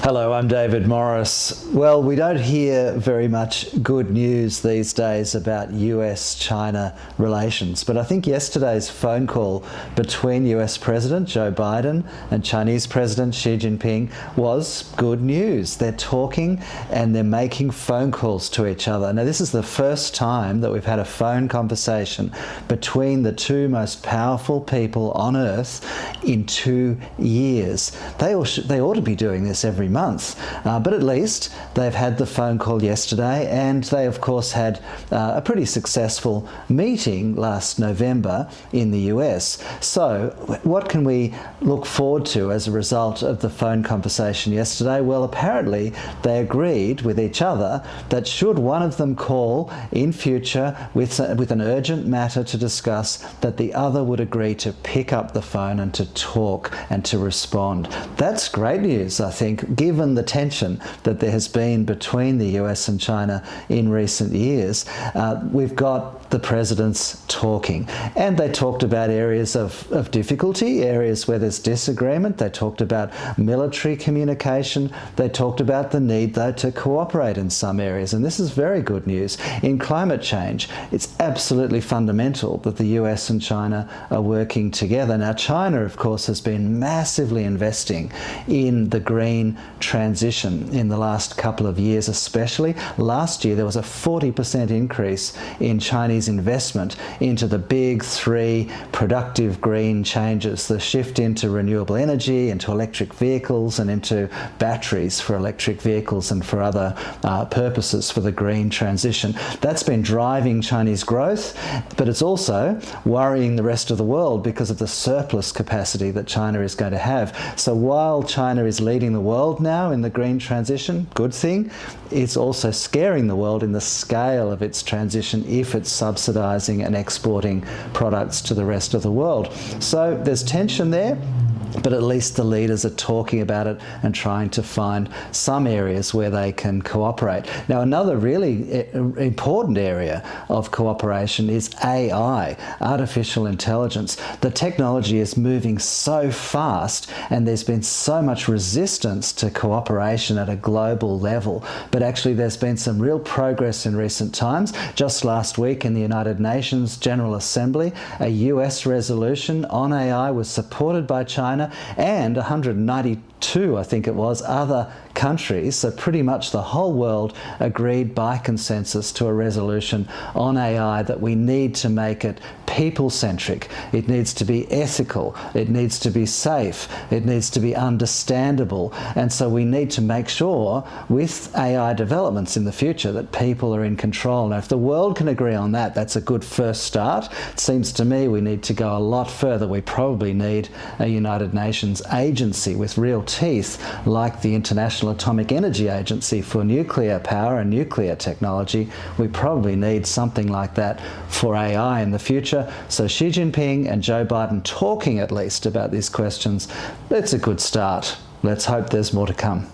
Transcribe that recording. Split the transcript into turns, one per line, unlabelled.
Hello, I'm David Morris. Well, we don't hear very much good news these days about US-China relations, but I think yesterday's phone call between US President Joe Biden and Chinese President Xi Jinping was good news. They're talking and they're making phone calls to each other. Now, this is the first time that we've had a phone conversation between the two most powerful people on Earth in 2 years. They ought to be doing this every month, but at least they've had the phone call yesterday, and they of course had a pretty successful meeting last November in the US. So what can we look forward to as a result of the phone conversation yesterday? Well, apparently they agreed with each other that should one of them call in future with an urgent matter to discuss, that the other would agree to pick up the phone and to talk and to respond. That's great news, I think, given the tension that there has been between the US and China in recent years. We've got the presidents talking, and they talked about areas of difficulty, areas where there's disagreement. They talked about military communication. They talked about the need, though, to cooperate in some areas, and this is very good news. In climate change, it's absolutely fundamental that the US and China are working together. Now, China, of course, has been massively investing in the green transition in the last couple of years, especially. Last year, there was a 40% increase in Chinese investment into the big three productive green changes: the shift into renewable energy, into electric vehicles, and into batteries for electric vehicles and for other purposes for the green transition. That's been driving Chinese growth, but it's also worrying the rest of the world because of the surplus capacity that China is going to have. So while China is leading the world now in the green transition, good thing, it's also scaring the world in the scale of its transition if it's subsidizing and exporting products to the rest of the world. So there's tension there, but at least the leaders are talking about it and trying to find some areas where they can cooperate. Now, another really important area of cooperation is AI, artificial intelligence. The technology is moving so fast, and there's been so much resistance to cooperation at a global level. But actually, there's been some real progress in recent times. Just last week in the United Nations General Assembly, a US resolution on AI was supported by China and 192, I think it was, other countries. So pretty much the whole world agreed by consensus to a resolution on AI that we need to make it people-centric. It needs to be ethical. It needs to be safe. It needs to be understandable. And so we need to make sure with AI developments in the future that people are in control. Now, if the world can agree on that, that's a good first start. It seems to me we need to go a lot further. We probably need a United Nations agency with real teeth, like the International Atomic Energy Agency for nuclear power and nuclear technology. We probably need something like that for AI in the future. So Xi Jinping and Joe Biden talking at least about these questions, it's a good start. Let's hope there's more to come.